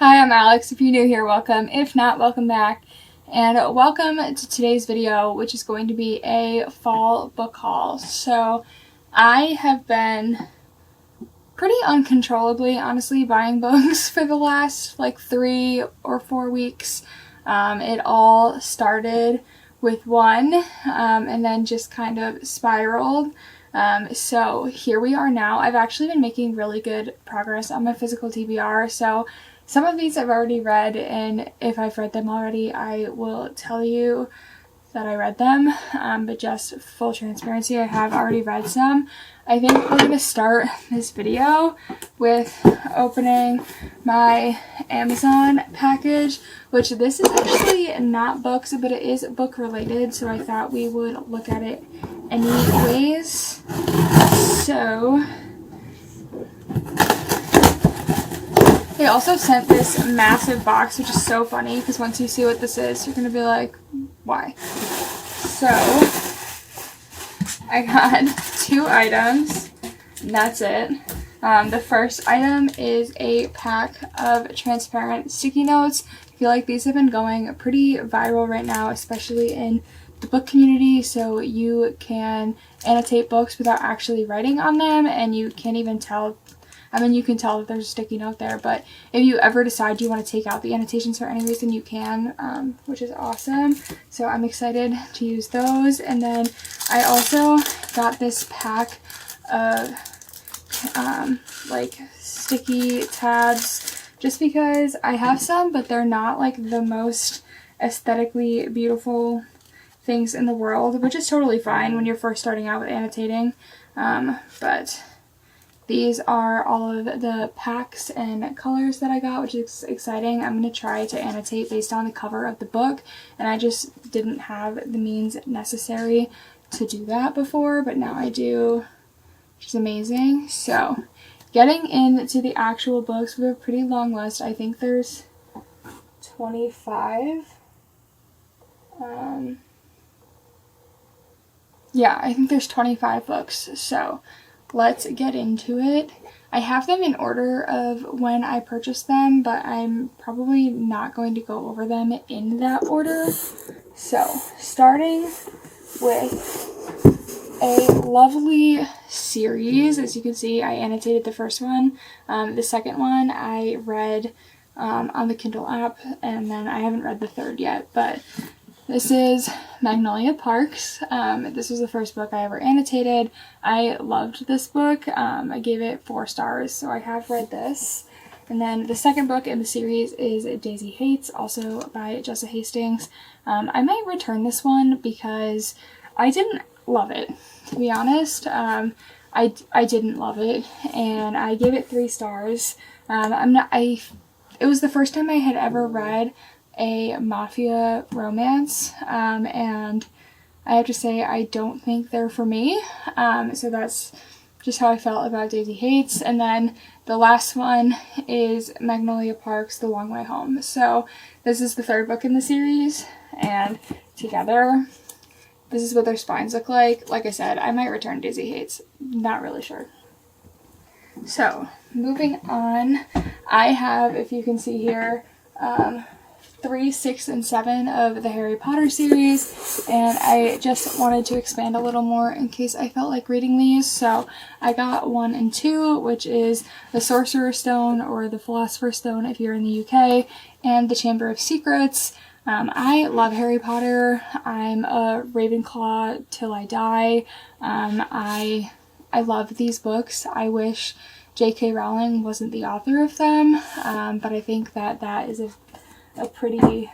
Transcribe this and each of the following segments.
Hi, I'm Alex. If you're new here, welcome. If not, welcome back. And welcome to today's video, which is going to be a fall book haul. So I have been pretty uncontrollably, honestly, buying books for the last like 3 or 4 weeks. It all started with one and then just kind of spiraled. So here we are now. I've actually been making really good progress on my physical TBR. So some of these I've already read, and if I've read them already, I will tell you that I read them, but just full transparency, I have already read some. I think we're going to start this video with opening my Amazon package, which this is actually not books, but it is book related, so I thought we would look at it anyways. So they also sent this massive box, which is so funny because once you see what this is, you're going to be like, why? So I got 2 items, and that's it. The first item is a pack of transparent sticky notes. I feel like these have been going pretty viral right now, especially in the book community, so you can annotate books without actually writing on them, and you can't even tell. I mean, you can tell that there's a sticky note there, but if you ever decide you want to take out the annotations for any reason, you can, which is awesome. So I'm excited to use those. And then I also got this pack of, like, sticky tabs, just because I have some, but they're not, like, the most aesthetically beautiful things in the world, which is totally fine when you're first starting out with annotating, but these are all of the packs and colors that I got, which is exciting. I'm going to try to annotate based on the cover of the book, and I just didn't have the means necessary to do that before, but now I do, which is amazing. So, getting into the actual books, we have a pretty long list. I think there's 25. Yeah, I think there's 25 books, so let's get into it. I have them in order of when I purchased them, but I'm probably not going to go over them in that order. So, starting with a lovely series. As you can see, I annotated the first one. The second one I read on the Kindle app, and then I haven't read the third yet, but this is Magnolia Parks. This was the first book I ever annotated. I loved this book. I gave it 4 stars, so I have read this. And then the second book in the series is Daisy Hates, also by Jessa Hastings. I might return this one because I didn't love it, to be honest. I didn't love it, and I gave it 3 stars. It was the first time I had ever read a mafia romance, and I have to say I don't think they're for me, so that's just how I felt about Daisy Hates. And then the last one is Magnolia Parks, The Long Way Home. So this is the third book in the series, and together this is what their spines look like. Like I said, I might return Daisy Hates, not really sure. So moving on, I have, if you can see here, 3, 6, and 7 of the Harry Potter series, and I just wanted to expand a little more in case I felt like reading these. So I got 1 and 2, which is the Sorcerer's Stone, or the Philosopher's Stone if you're in the UK, and the Chamber of Secrets. I love Harry Potter. I'm a Ravenclaw till I die. I love these books. I wish J.K. Rowling wasn't the author of them, but I think that is a pretty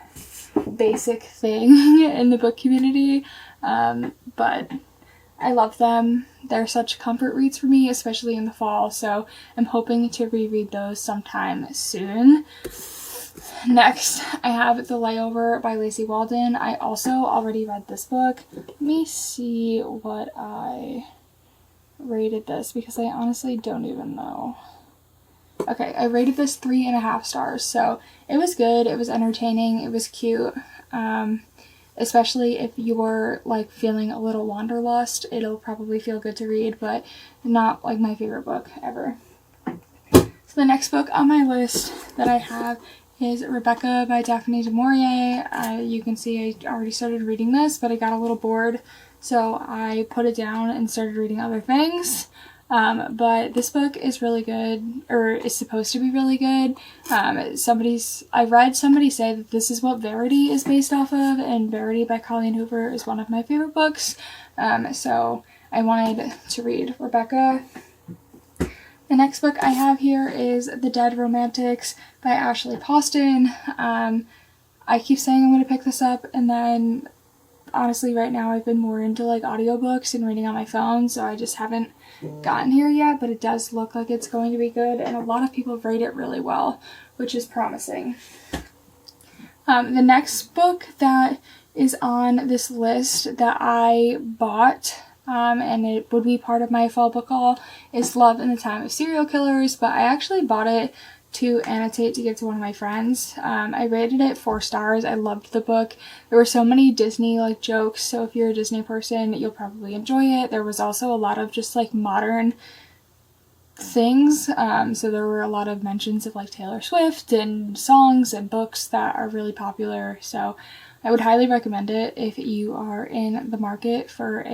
basic thing in the book community, but I love them. They're such comfort reads for me, especially in the fall, so I'm hoping to reread those sometime soon. Next, I have The Layover by Lacey Walden. I also already read this book. Let me see what I rated this, because I honestly don't even know. Okay, I rated this 3.5 stars, so it was good, it was entertaining, it was cute, especially if you're, like, feeling a little wanderlust, it'll probably feel good to read, but not, like, my favorite book ever. So the next book on my list that I have is Rebecca by Daphne du Maurier. You can see I already started reading this, but I got a little bored, so I put it down and started reading other things. But this book is really good, or is supposed to be really good. I read somebody say that this is what Verity is based off of, and Verity by Colleen Hoover is one of my favorite books. So I wanted to read Rebecca. The next book I have here is The Dead Romantics by Ashley Poston. I keep saying I'm going to pick this up, and then honestly right now I've been more into like audiobooks and reading on my phone, so I just haven't gotten here yet, but it does look like it's going to be good, and a lot of people rate it really well, which is promising. The next book that is on this list that I bought, and it would be part of my fall book haul, is Love in the Time of Serial Killers, but I actually bought it to annotate to give to one of my friends. I rated it 4 stars. I loved the book. There were so many Disney like jokes, so if you're a Disney person, you'll probably enjoy it. There was also a lot of just like modern things, so there were a lot of mentions of like Taylor Swift and songs and books that are really popular, so I would highly recommend it if you are in the market for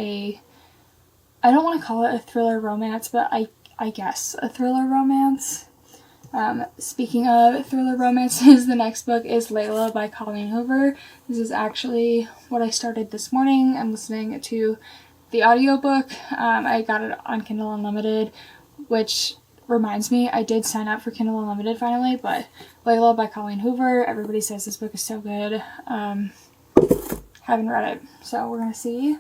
I don't want to call it a thriller romance, but I guess a thriller romance. Speaking of thriller romances, the next book is Layla by Colleen Hoover. This is actually what I started this morning. I'm listening to the audiobook. I got it on Kindle Unlimited, which reminds me, I did sign up for Kindle Unlimited finally, but Layla by Colleen Hoover, everybody says this book is so good. Haven't read it, so we're gonna see.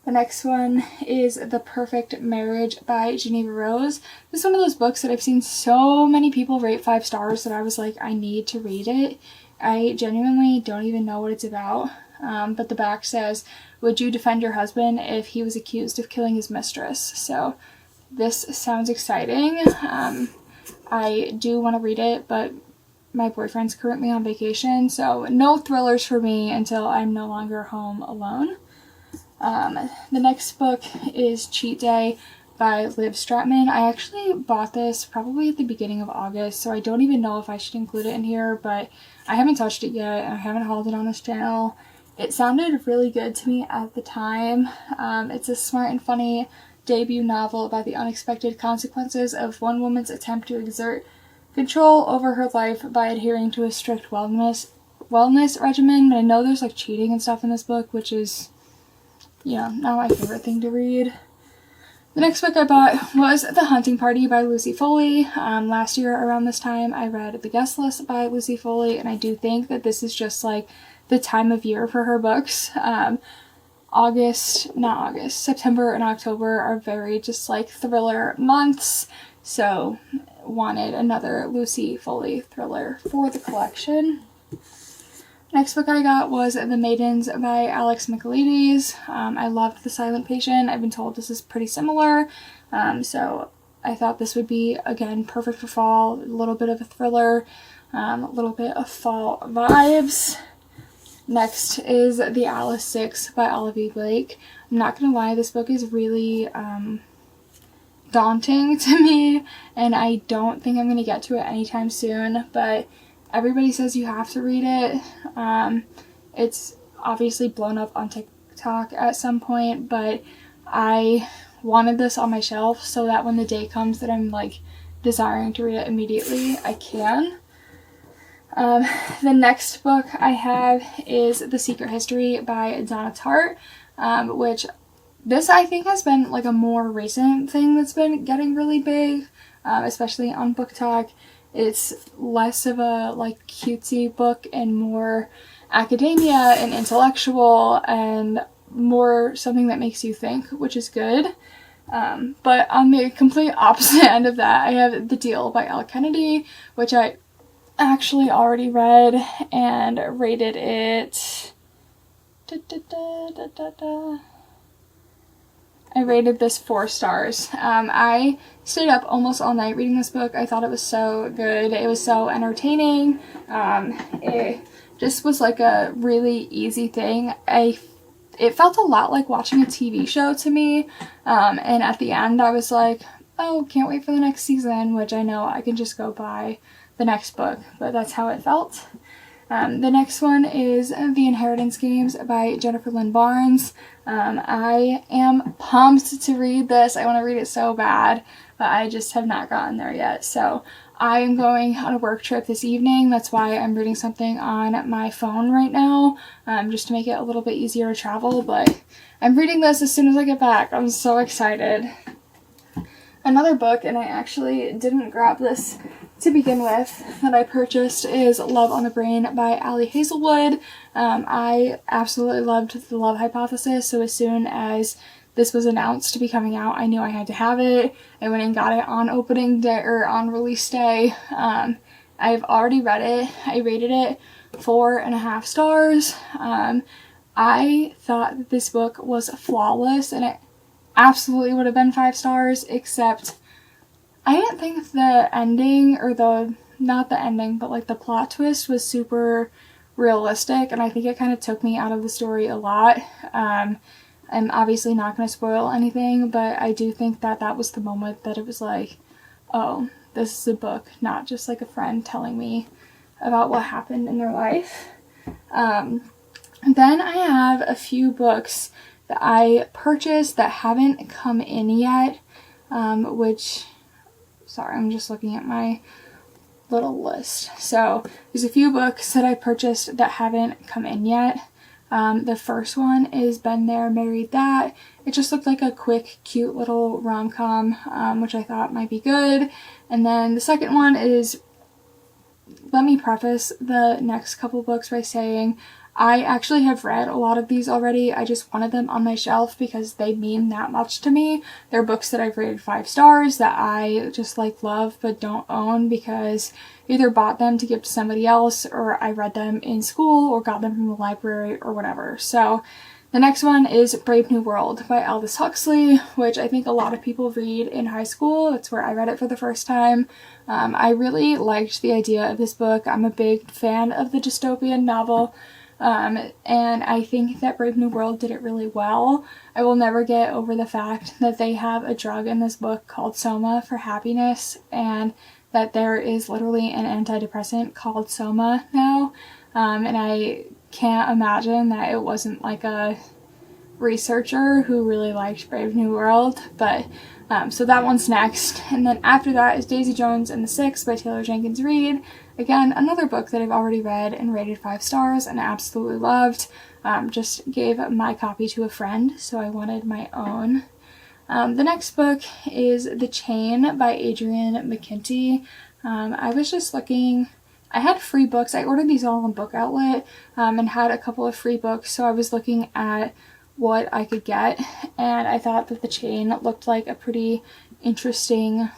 The next one is The Perfect Marriage by Geneva Rose. This is one of those books that I've seen so many people rate 5 stars that I was like, I need to read it. I genuinely don't even know what it's about. But the back says, would you defend your husband if he was accused of killing his mistress? So this sounds exciting. I do want to read it, but my boyfriend's currently on vacation, so no thrillers for me until I'm no longer home alone. The next book is Cheat Day by Liv Stratman. I actually bought this probably at the beginning of August, so I don't even know if I should include it in here, but I haven't touched it yet. I haven't hauled it on this channel. It sounded really good to me at the time. It's a smart and funny debut novel about the unexpected consequences of one woman's attempt to exert control over her life by adhering to a strict wellness regimen, but I know there's like cheating and stuff in this book, which is, not my favorite thing to read. The next book I bought was The Hunting Party by Lucy Foley. Last year around this time I read The Guest List by Lucy Foley, and I do think that this is just like the time of year for her books. September and October are very just like thriller months, so wanted another Lucy Foley thriller for the collection. Next book I got was The Maidens by Alex Michaelides. I loved The Silent Patient. I've been told this is pretty similar, so I thought this would be, again, perfect for fall. A little bit of a thriller, a little bit of fall vibes. Next is The Alice 6 by Olivier Blake. I'm not gonna lie, this book is really daunting to me, and I don't think I'm gonna get to it anytime soon, but everybody says you have to read it. It's obviously blown up on TikTok at some point, but I wanted this on my shelf so that when the day comes that I'm like desiring to read it immediately, I can. The next book I have is The Secret History by Donna Tartt, which this I think has been like a more recent thing that's been getting really big, especially on Book Talk. It's less of a like cutesy book and more academia and intellectual and more something that makes you think, which is good. But on the complete opposite end of that, I have The Deal by Elle Kennedy, which I actually already read and rated it. I rated this 4 stars. I stayed up almost all night reading this book. I thought it was so good. It was so entertaining. It just was like a really easy thing. It felt a lot like watching a TV show to me. And at the end I was like, oh, can't wait for the next season, which I know I can just go buy the next book, but that's how it felt. The next one is The Inheritance Games by Jennifer Lynn Barnes. I am pumped to read this. I want to read it so bad, but I just have not gotten there yet. So I am going on a work trip this evening. That's why I'm reading something on my phone right now, just to make it a little bit easier to travel. But I'm reading this as soon as I get back. I'm so excited. Another book, and I actually didn't grab this to begin with, that I purchased is Love on the Brain by Ali Hazelwood. I absolutely loved The Love Hypothesis, so as soon as this was announced to be coming out, I knew I had to have it. I went and got it on opening day, or on release day. I've already read it. I rated it 4.5 stars. I thought that this book was flawless, and it absolutely would have been 5 stars, except I didn't think the ending, or not the ending, but like the plot twist was super realistic, and I think it kind of took me out of the story a lot. I'm obviously not going to spoil anything, but I do think that that was the moment that it was like, oh, this is a book, not just like a friend telling me about what happened in their life. Then I have a few books that I purchased that haven't come in yet, which... Sorry, I'm just looking at my little list. So there's a few books that I purchased that haven't come in yet. The first one is Been There, Married That. It just looked like a quick, cute little rom-com, which I thought might be good. And then the second one is, let me preface the next couple books by saying I actually have read a lot of these already. I just wanted them on my shelf because they mean that much to me. They're books that I've rated 5 stars that I just like love but don't own because either bought them to give to somebody else, or I read them in school, or got them from the library, or whatever. So the next one is Brave New World by Aldous Huxley, which I think a lot of people read in high school. That's where I read it for the first time. I really liked the idea of this book. I'm a big fan of the dystopian novel. And I think that Brave New World did it really well. I will never get over the fact that they have a drug in this book called Soma for happiness, and that there is literally an antidepressant called Soma now. And I can't imagine that it wasn't like a researcher who really liked Brave New World, but so that one's next. And then after that is Daisy Jones and the Six by Taylor Jenkins Reid. Again, another book that I've already read and rated 5 stars and absolutely loved. Just gave my copy to a friend, so I wanted my own. The next book is The Chain by Adrian Mckinty. I was just looking, I had free books. I ordered these all on Book Outlet, and had a couple of free books, so I was looking at what I could get, and I thought that The Chain looked like a pretty interesting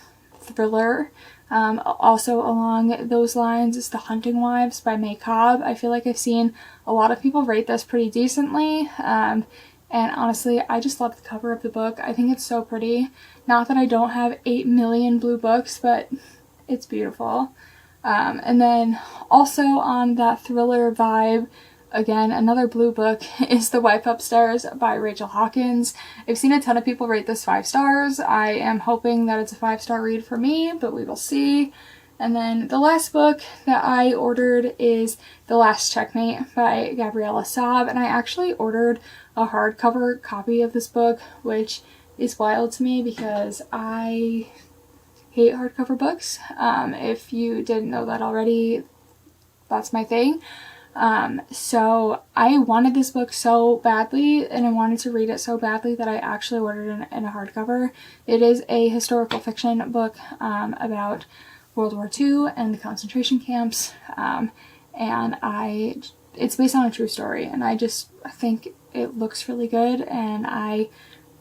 thriller. Also along those lines is The Hunting Wives by Cobb. I feel like I've seen a lot of people rate this pretty decently, and honestly, I just love the cover of the book. I think it's so pretty. Not that I don't have 8 million blue books, but it's beautiful. And then also on that thriller vibe, again, another blue book is The Wife Upstairs by Rachel Hawkins. I've seen a ton of people rate this 5 stars. I am hoping that it's a 5-star read for me, but we will see. And then the last book that I ordered is The Last Checkmate by Gabriella Saab, and I actually ordered a hardcover copy of this book, which is wild to me because I hate hardcover books. If you didn't know that already, that's my thing. So I wanted this book so badly, and I wanted to read it so badly that I actually ordered it in a hardcover. It is a historical fiction book about World War II and the concentration camps, and it's based on a true story, and I just think it looks really good, and I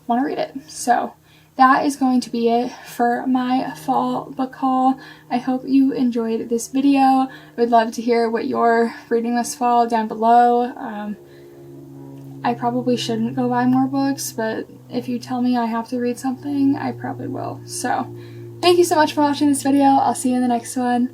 want to read it. So that is going to be it for my fall book haul. I hope you enjoyed this video. I would love to hear what you're reading this fall down below. I probably shouldn't go buy more books, but if you tell me I have to read something, I probably will. So thank you so much for watching this video. I'll see you in the next one.